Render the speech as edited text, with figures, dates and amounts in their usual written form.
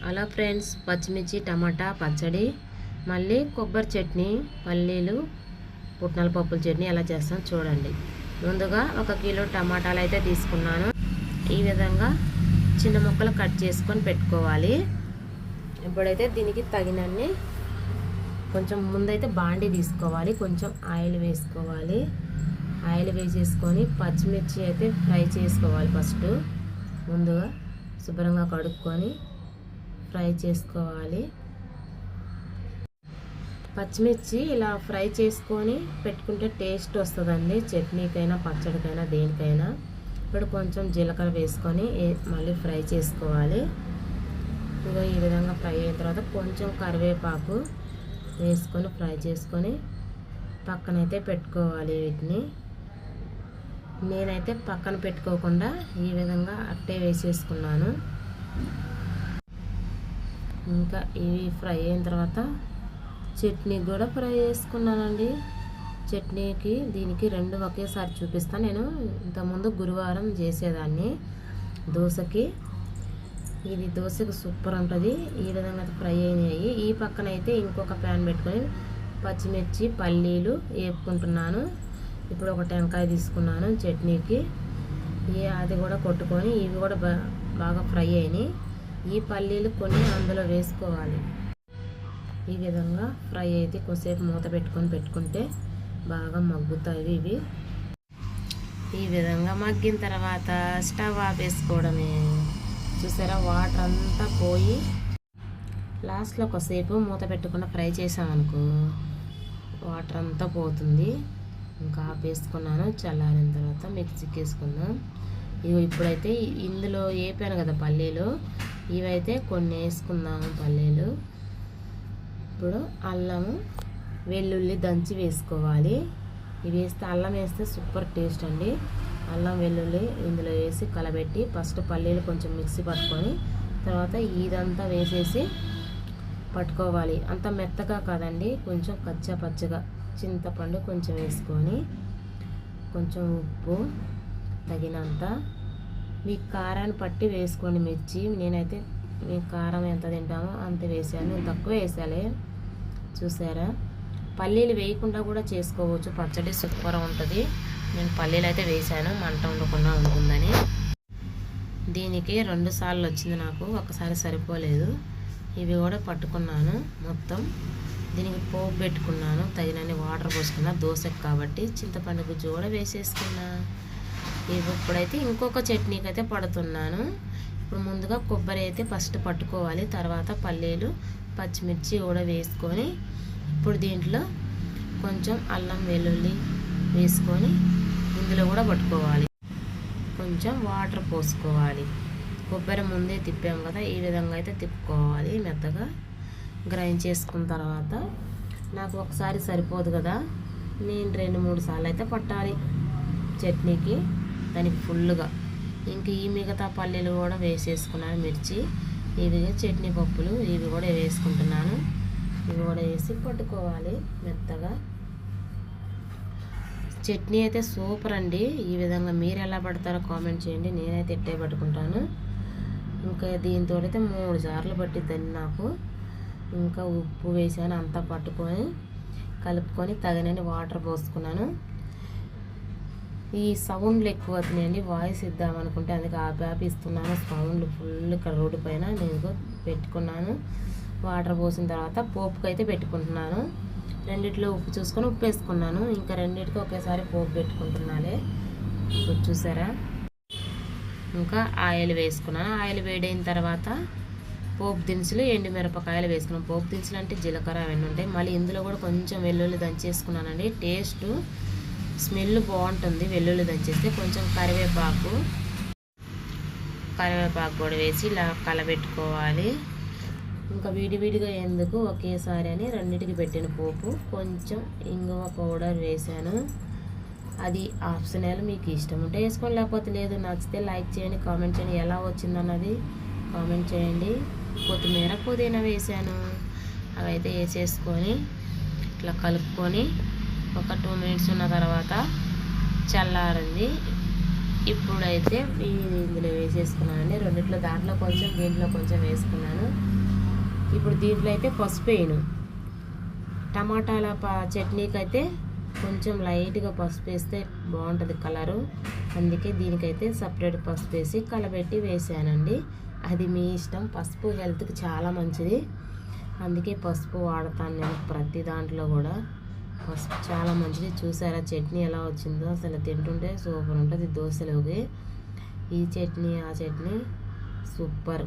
Hello friends, పచ్చిమిర్చి టమాటా పచ్చడి, మళ్ళీ కొబ్బరి చట్నీ, పల్లీలు పుట్నాల పప్పుల చట్నీ ఎలా చేస్తాను చూడండి. ముందుగా 1 కిలో టమాటాలు అయితే తీసుకున్నాను. ఈ విధంగా చిన్న ముక్కలు కట్ చేసుకొని పెట్టుకోవాలి. ఇప్పుడైతే దీనికి తగినన్ని కొంచెం ముందైతే బాండీ తీసుకోవాలి, కొంచెం ఆయిల్ వేసుకోవాలి. ఆయిల్ వేసేసుకొని పచ్చిమిర్చి అయితే ఫ్రై చేసుకోవాలి. ఫస్ట్ ముందుగా శుభ్రంగా కడుక్కొని ఫ్రై చేసుకోవాలి. పచ్చిమిర్చి ఇలా ఫ్రై చేసుకొని పెట్టుకుంటే టేస్ట్ వస్తుందండి, చట్నీకైనా పచ్చడికైనా దేనికైనా. ఇప్పుడు కొంచెం జీలకర్ర వేసుకొని మళ్ళీ ఫ్రై చేసుకోవాలి. ఇదిగో ఈ విధంగా ఫ్రై అయిన తర్వాత కొంచెం కరివేపాకు వేసుకొని ఫ్రై చేసుకొని పక్కనైతే పెట్టుకోవాలి. వీటిని నేనైతే పక్కన పెట్టుకోకుండా ఈ విధంగా అట్టే వేసేసుకున్నాను. ఇంకా ఇవి ఫ్రై అయిన తర్వాత చట్నీ కూడా ఫ్రై చేసుకున్నానండి. చట్నీకి దీనికి 2 ఒకేసారి చూపిస్తాను. నేను ఇంతకుముందు గురువారం చేసేదాన్ని దోశకి. ఇది దోశకి సూపర్ ఉంటుంది. ఈ విధంగా ఫ్రై అయినాయి. ఈ పక్కన అయితే ఇంకొక ప్యాన్ పెట్టుకొని పచ్చిమిర్చి పల్లీలు వేపుకుంటున్నాను. ఇప్పుడు ఒక టెంకాయ తీసుకున్నాను చట్నీకి. అది కూడా కొట్టుకొని ఇవి కూడా బాగా ఫ్రై అయినాయి. ఈ పల్లీలు కొన్ని అందులో వేసుకోవాలి. ఈ విధంగా ఫ్రై అయితే కొద్దిసేపు మూత పెట్టుకుంటే బాగా మగ్గుతాయి ఇవి. ఈ విధంగా మగ్గిన తర్వాత స్టవ్ ఆపేసుకోవడమే. చూసారా, వాటర్ అంతా పోయి లాస్ట్లో కొద్దిసేపు మూత పెట్టకుండా ఫ్రై చేసామనుకో వాటర్ అంతా పోతుంది. ఇంకా ఆపేసుకున్నాను. చల్లారిన తర్వాత మిక్సీకి వేసుకున్నాం. ఇప్పుడైతే ఇందులో వేపాను కదా పల్లీలు, ఇవైతే కొన్ని వేసుకుందాము పల్లీలు. ఇప్పుడు అల్లము వెల్లుల్లి దంచి వేసుకోవాలి. ఇవి వేస్తే అల్లం వేస్తే సూపర్ టేస్ట్ అండి. అల్లం వెల్లుల్లి ఇందులో వేసి కలబెట్టి ఫస్ట్ పల్లీలు కొంచెం మిక్సీ పట్టుకొని తర్వాత ఇదంతా వేసేసి పట్టుకోవాలి. అంత మెత్తగా కాదండి, కొంచెం కచ్చా పచ్చగా. చింతపండు కొంచెం వేసుకొని కొంచెం ఉప్పు తగినంత, మీ కారాన్ని పట్టి వేసుకోండి మిర్చి. నేనైతే మీ కారం ఎంత తింటామో అంత వేసాను, నేను తక్కువ వేసాలే. చూసారా, పల్లీలు వేయకుండా కూడా చేసుకోవచ్చు, పచ్చడి సూపర్ ఉంటుంది. నేను పల్లీలు అయితే వేసాను మంట ఉండకుండా ఉంటుందని. దీనికి 2 సార్లు వచ్చింది నాకు, ఒకసారి సరిపోలేదు. ఇవి కూడా పట్టుకున్నాను మొత్తం. దీనికి పోపు పెట్టుకున్నాను, తగినన్ని వాటర్ పోసుకున్నా దోశకి కాబట్టి. చింతపండు గుజ్జు కూడా వేసేసుకున్నా. ఇప్పుడైతే ఇంకొక చట్నీకి అయితే పడుతున్నాను. ఇప్పుడు ముందుగా కొబ్బరి అయితే ఫస్ట్ పట్టుకోవాలి, తర్వాత పల్లీలు పచ్చిమిర్చి కూడా వేసుకొని ఇప్పుడు దీంట్లో కొంచెం అల్లం వెల్లుల్లి వేసుకొని ఇందులో కూడా పట్టుకోవాలి. కొంచెం వాటర్ పోసుకోవాలి. కొబ్బరి ముందే తిప్పాము కదా, ఈ విధంగా అయితే తిప్పుకోవాలి. మెత్తగా గ్రైండ్ చేసుకున్న తర్వాత నాకు ఒకసారి సరిపోదు కదా, నేను 2-3 సార్లు అయితే పట్టాలి చట్నీకి, దానికి ఫుల్గా. ఇంక ఈ మిగతా పల్లీలు కూడా వేసేసుకున్నాను, మిర్చి, ఇవి చట్నీ పప్పులు ఇవి కూడా వేసుకుంటున్నాను. ఇవి కూడా వేసి పట్టుకోవాలి మెత్తగా. చట్నీ అయితే సూపర్ అండి. ఈ విధంగా మీరు ఎలా పడతారో కామెంట్ చేయండి. నేనైతే ఇట్టే పట్టుకుంటాను. ఇంకా దీంతో అయితే 3 సార్లు పట్టిద్దండి నాకు. ఇంకా ఉప్పు వేసాను, అంతా పట్టుకొని కలుపుకొని తగినన్ని వాటర్ పోసుకున్నాను. ఈ సౌండ్లు ఎక్కువ అవుతున్నాయండి, వాయిస్ ఇద్దామనుకుంటే అందుకే ఆపి ఇస్తున్నాను. సౌండ్లు ఫుల్ ఇక్కడ రోడ్డు పైన నేను పెట్టుకున్నాను. వాటర్ పోసిన తర్వాత పోపుకి అయితే పెట్టుకుంటున్నాను. 2 ఉప్పు చూసుకొని ఉప్పు వేసుకున్నాను. ఇంకా 2 ఒకేసారి పోపు పెట్టుకుంటున్నాలే. ఇప్పుడు చూసారా, ఇంకా ఆయిల్ వేసుకున్నాను. ఆయిల్ వేడైన తర్వాత పోపు దినుసులు ఎండుమిరపకాయలు వేసుకున్నాను. పోపు దినుసులు అంటే జీలకర్ర అవన్నీ ఉంటాయి. మళ్ళీ ఇందులో కూడా కొంచెం వెల్లుల్లి దంచేసుకున్నానండి, టేస్ట్ స్మెల్ బాగుంటుంది వెల్లుల్లి దంచేస్తే. కొంచెం కరివేపాకు కూడా వేసి ఇలా కలబెట్టుకోవాలి. ఇంకా విడివిడిగా ఎందుకు ఒకేసారి అని 2కి పెట్టిన పోపు. కొంచెం ఇంగువ పౌడర్ వేసాను, అది ఆప్షనల్, మీకు ఇష్టం ఉంటే వేసుకోండి, లేకపోతే లేదు. నచ్చితే లైక్ చేయండి, కామెంట్ చేయండి, ఎలా వచ్చిందన్నది కామెంట్ చేయండి. కొత్తిమీర పుదీనా వేసాను, అవైతే వేసేసుకొని ఇట్లా కలుపుకొని ఒక 2 మినిట్స్ ఉన్న తర్వాత చల్లారింది. ఇప్పుడైతే ఇందులో వేసేసుకున్నానండి. రెండిట్లో దాంట్లో కొంచెం దీంట్లో కొంచెం వేసుకున్నాను. ఇప్పుడు దీంట్లో అయితే పసుపు వేయను. టమాటాల చట్నీకి అయితే కొంచెం లైట్గా పసుపు వేస్తే బాగుంటుంది కలరు. అందుకే దీనికైతే సపరేట్ పసుపు వేసి కలబెట్టి వేసానండి. అది మీ ఇష్టం. పసుపు హెల్త్కి చాలా మంచిది, అందుకే పసుపు వాడతాను నేను ప్రతి దాంట్లో కూడా. పసుపు చాలా మంచిది. చూసారా చట్నీ ఎలా వచ్చిందో, అసలు తింటుంటే సూపర్ ఉంటుంది దోశలోకి. ఈ చట్నీ ఆ చట్నీ సూపర్.